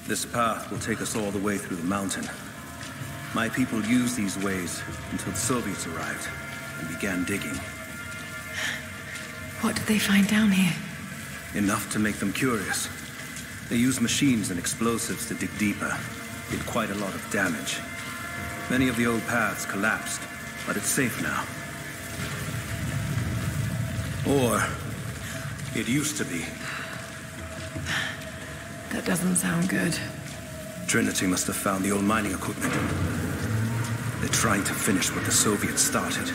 This path will take us all the way through the mountain. My people used these ways until the Soviets arrived and began digging. What did they find down here? Enough to make them curious. They used machines and explosives to dig deeper. Did quite a lot of damage. Many of the old paths collapsed, but it's safe now. Or it used to be. That doesn't sound good. Trinity must have found the old mining equipment. They're trying to finish what the Soviets started.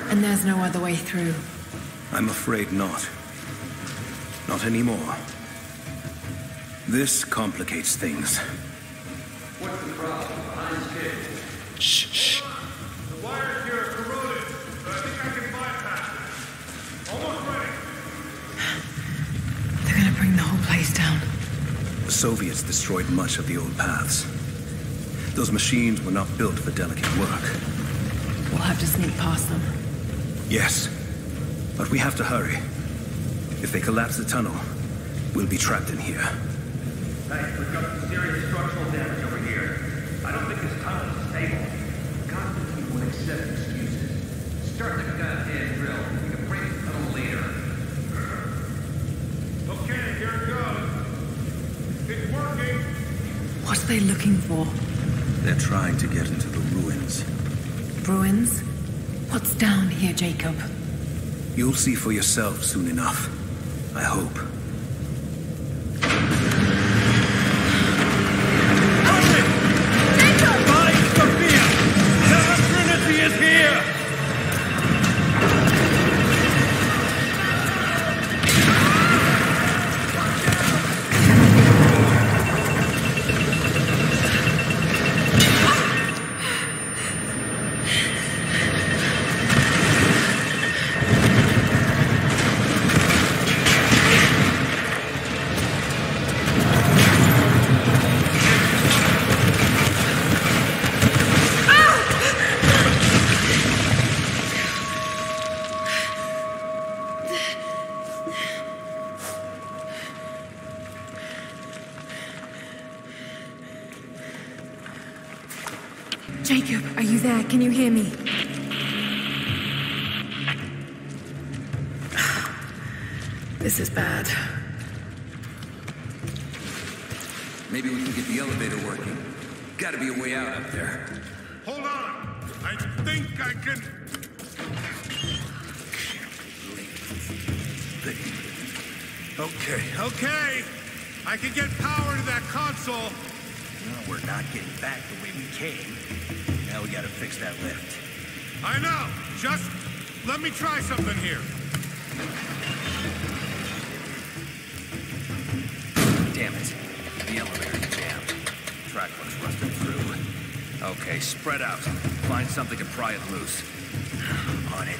And there's no other way through? I'm afraid not. Not anymore. This complicates things. What's the problem? Behind the cage. Shh. The wires here are corroded, but I think I can bypass it. Almost ready. They're gonna bring the whole place down. The Soviets destroyed much of the old paths. Those machines were not built for delicate work. We'll have to sneak past them. Yes, but we have to hurry. If they collapse the tunnel, we'll be trapped in here. Hey, we've got some serious structural damage over here. I don't think this tunnel is stable. Godly won't accept excuses. Start the goddamn drill. We can break the tunnel later. Okay, here it goes. It's working. What are they looking for? They're trying to get into the ruins. Ruins? What's down here, Jacob? You'll see for yourself soon enough. I hope. Jacob, are you there? Can you hear me? This is bad. Maybe we can get the elevator working. Gotta be a way out up there. Hold on. I think I can... Okay. I can get power to that console. Well, we're not getting back the way we came. Now we gotta fix that lift. I know. Just let me try something here. Damn it. The elevator's jammed. Track looks rusted through. Okay, spread out. Find something to pry it loose. On it.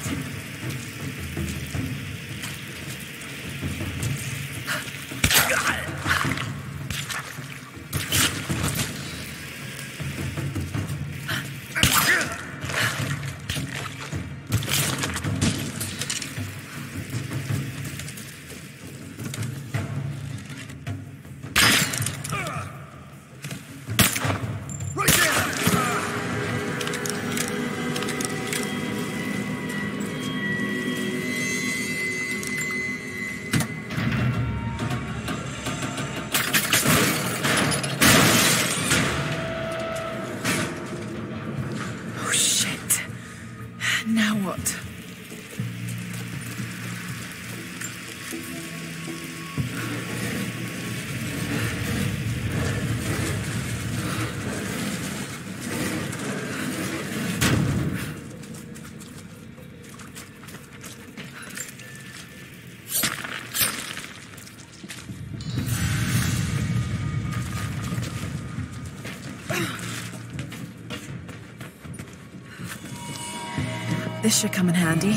This should come in handy.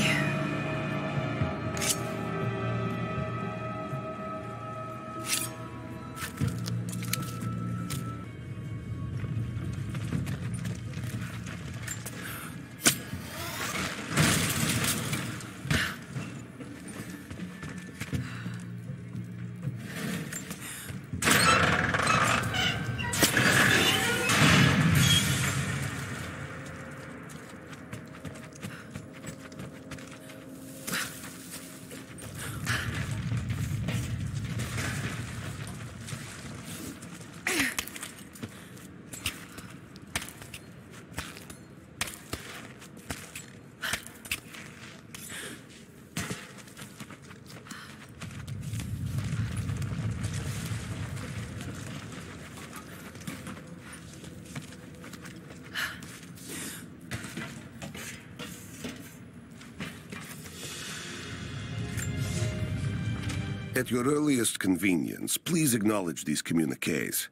At your earliest convenience, please acknowledge these communiques.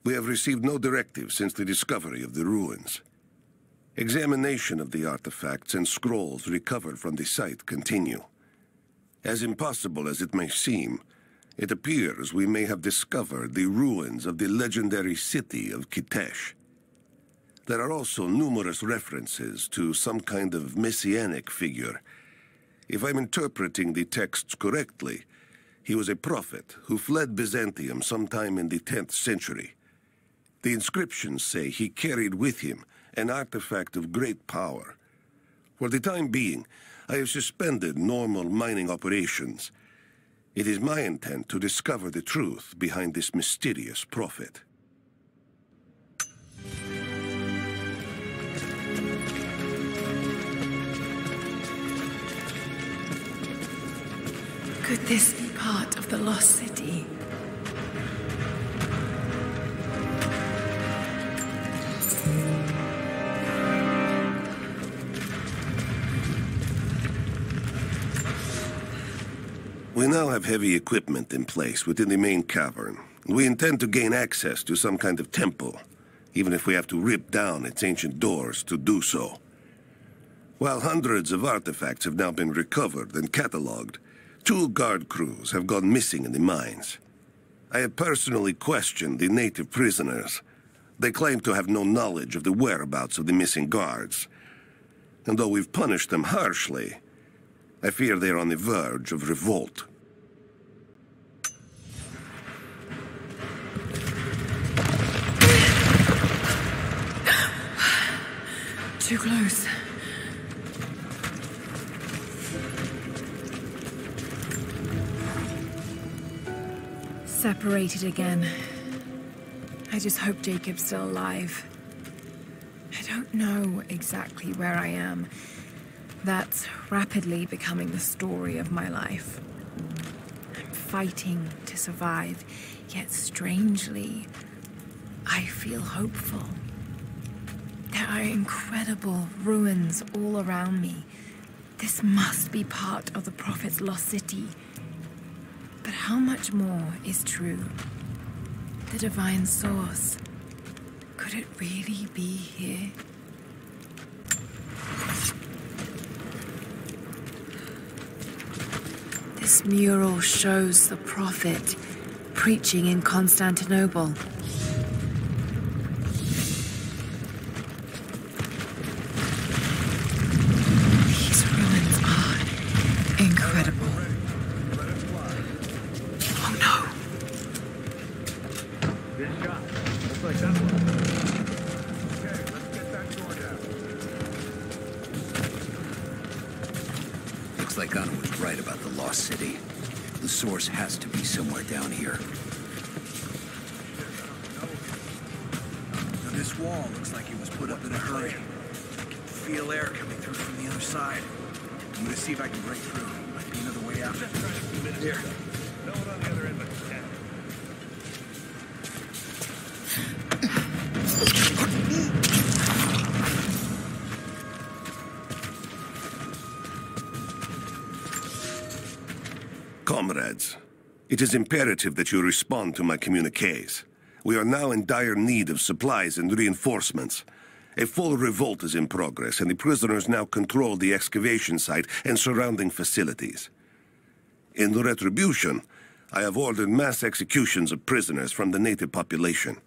We have received no directive since the discovery of the ruins. Examination of the artifacts and scrolls recovered from the site continue. As impossible as it may seem, it appears we may have discovered the ruins of the legendary city of Kitesh. There are also numerous references to some kind of messianic figure. If I'm interpreting the texts correctly, he was a prophet who fled Byzantium sometime in the 10th century. The inscriptions say he carried with him an artifact of great power. For the time being, I have suspended normal mining operations. It is my intent to discover the truth behind this mysterious prophet. Could this be part of the lost city? We now have heavy equipment in place within the main cavern. We intend to gain access to some kind of temple, even if we have to rip down its ancient doors to do so. While hundreds of artifacts have now been recovered and catalogued, 2 guard crews have gone missing in the mines. I have personally questioned the native prisoners. They claim to have no knowledge of the whereabouts of the missing guards. And though we've punished them harshly, I fear they are on the verge of revolt. Too close. Separated again. I just hope Jacob's still alive. I don't know exactly where I am. That's rapidly becoming the story of my life. I'm fighting to survive, yet strangely, I feel hopeful. There are incredible ruins all around me. This must be part of the Prophet's lost city. But how much more is true? The divine source. Could it really be here? This mural shows the Prophet preaching in Constantinople. These ruins are incredible. Oh no. Good shot. Looks like that one. Okay, let's get that door down. Looks like Anna was right about the lost city. The source has to be somewhere down here. Now, this wall looks like it was put up in a hurry. I can feel air coming through from the other side. I'm gonna see if I can break through. Might be another way out. Here. No one on the other end but the cat. Comrades, it is imperative that you respond to my communiques. We are now in dire need of supplies and reinforcements. A full revolt is in progress, and the prisoners now control the excavation site and surrounding facilities. In retribution, I have ordered mass executions of prisoners from the native population.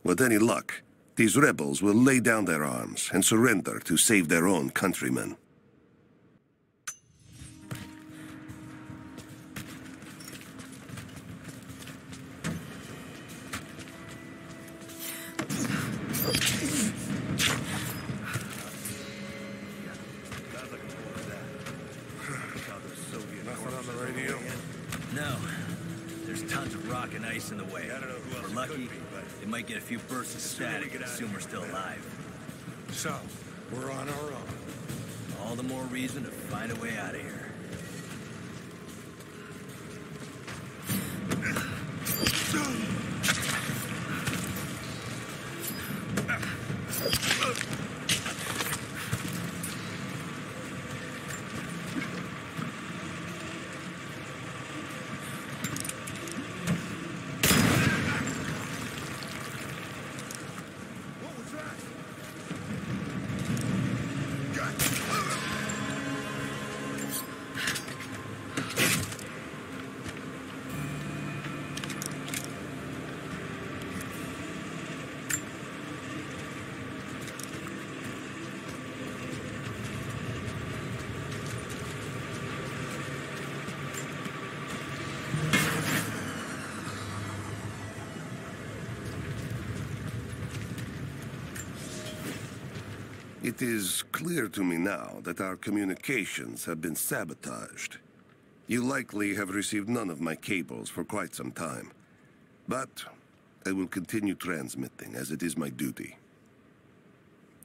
With any luck, these rebels will lay down their arms and surrender to save their own countrymen. No. There's tons of rock and ice in the way. If we're lucky, they might get a few bursts of static and assume we're still alive. So, we're on our own. All the more reason to find a way out of here. It is clear to me now that our communications have been sabotaged. You likely have received none of my cables for quite some time. But I will continue transmitting, as it is my duty.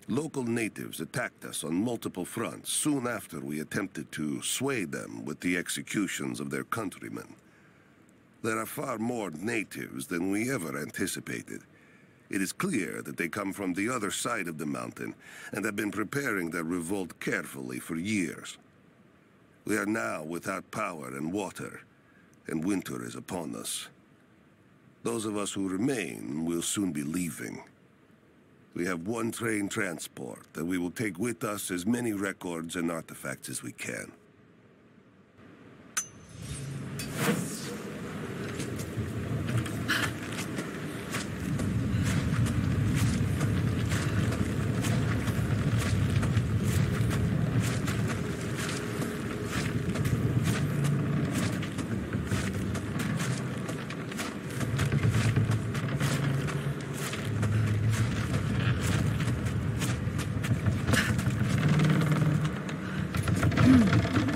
Local natives attacked us on multiple fronts soon after we attempted to sway them with the executions of their countrymen. There are far more natives than we ever anticipated. It is clear that they come from the other side of the mountain and have been preparing their revolt carefully for years. We are now without power and water, and winter is upon us. Those of us who remain will soon be leaving. We have one train transport, and we will take with us as many records and artifacts as we can.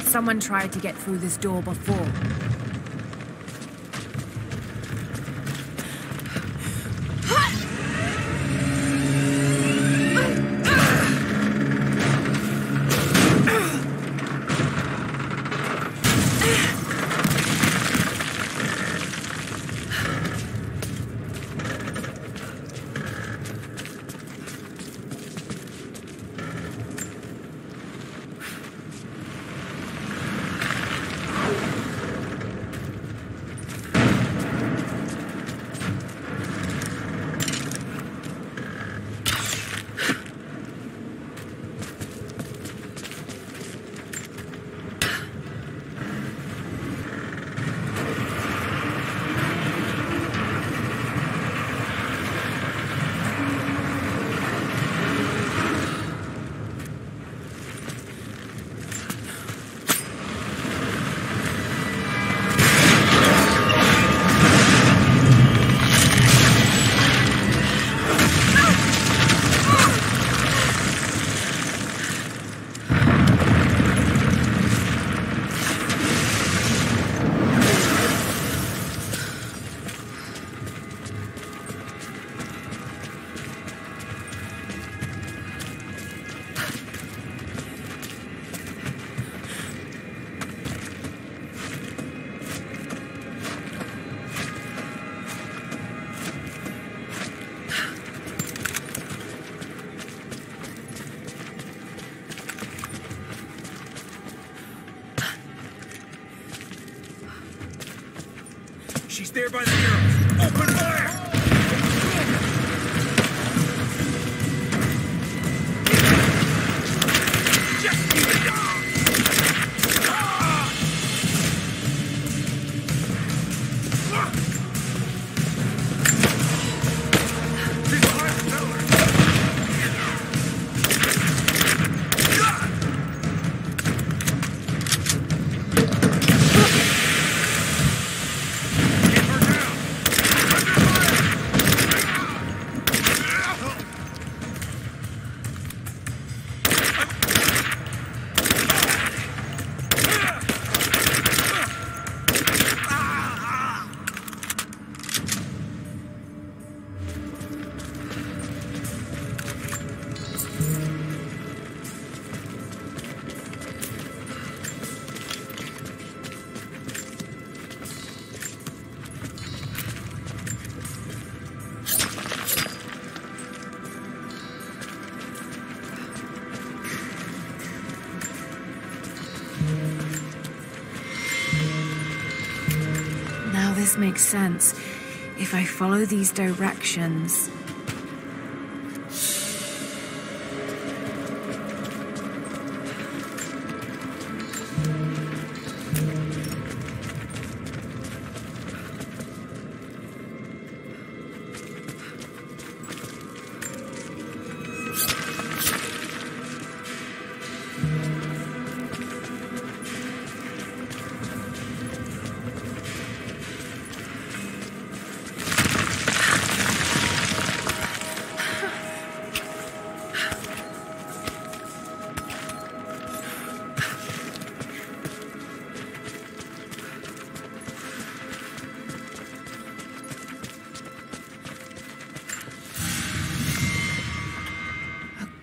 Someone tried to get through this door before. She's there by the arrows. Open fire! Just keep it down! She's behind the pillar! This makes sense. If I follow these directions...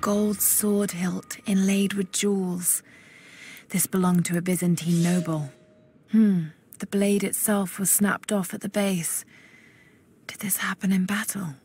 gold sword hilt inlaid with jewels. This belonged to a Byzantine noble. The blade itself was snapped off at the base. Did this happen in battle?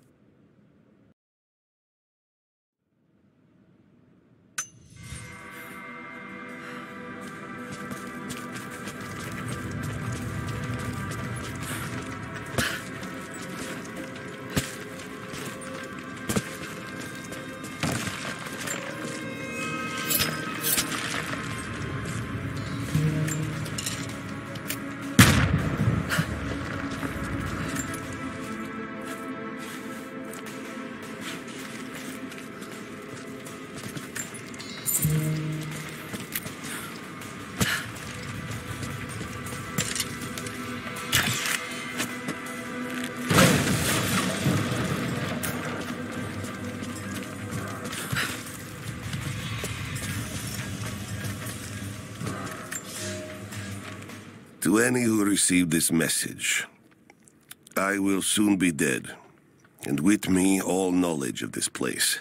To any who receive this message, I will soon be dead, and with me all knowledge of this place.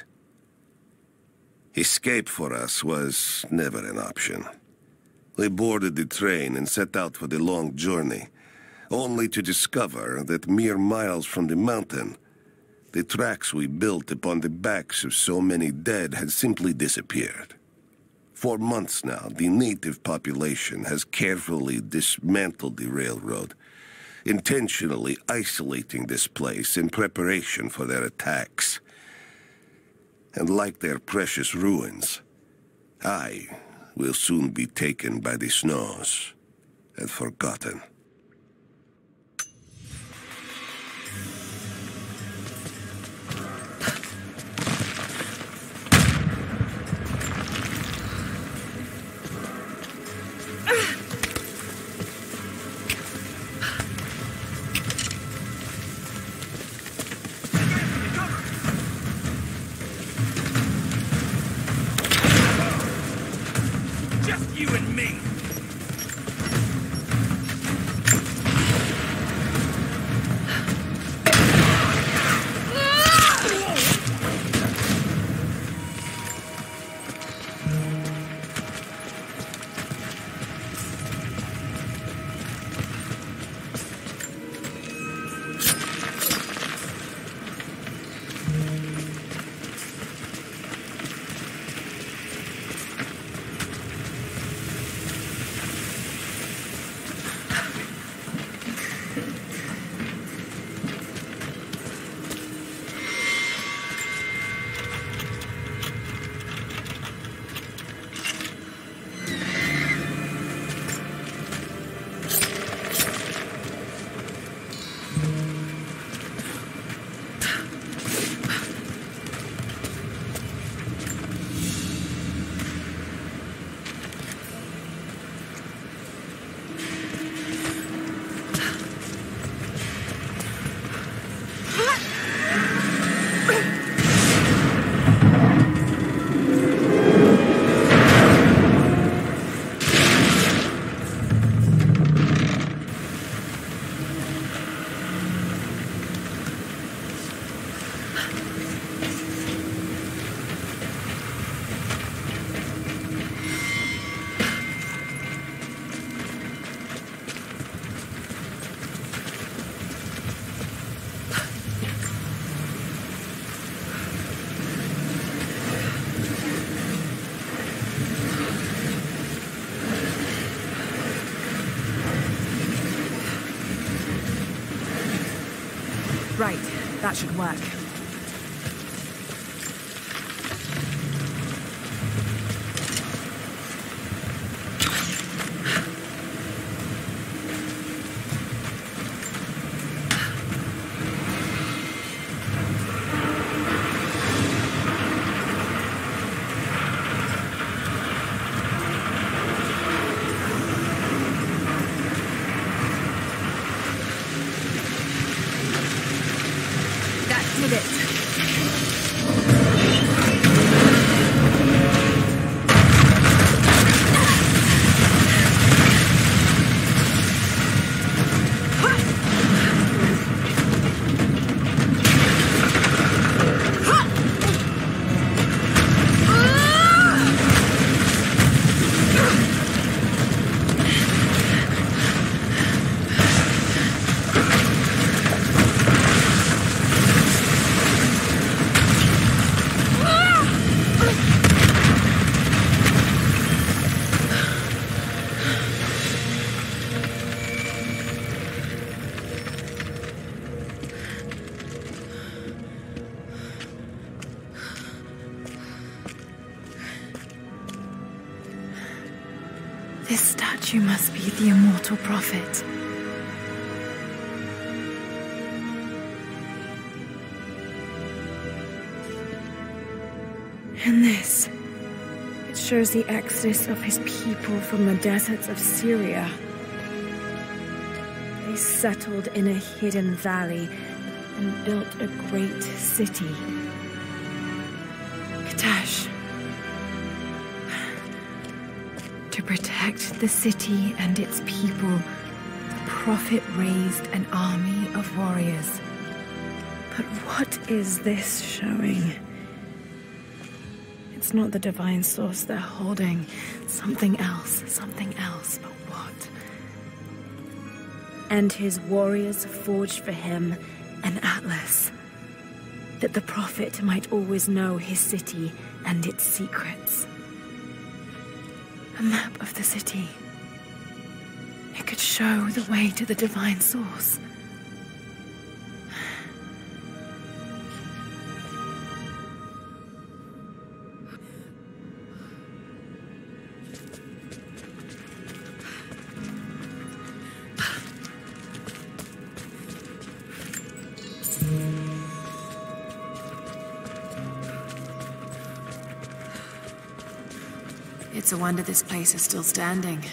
Escape for us was never an option. We boarded the train and set out for the long journey, only to discover that mere miles from the mountain, the tracks we built upon the backs of so many dead had simply disappeared. For months now, the native population has carefully dismantled the railroad, intentionally isolating this place in preparation for their attacks. And like their precious ruins, I will soon be taken by the snows and forgotten. Right, that should work. That did it. This statue must be the immortal prophet. And this, it shows the exodus of his people from the deserts of Syria. They settled in a hidden valley and built a great city. Kitash. To protect the city and its people, the prophet raised an army of warriors. But what is this showing? It's not the divine source they're holding. Something else, but what? And his warriors forged for him an atlas, that the prophet might always know his city and its secrets. A map of the city. It could show the way to the divine source. It's a wonder this place is still standing.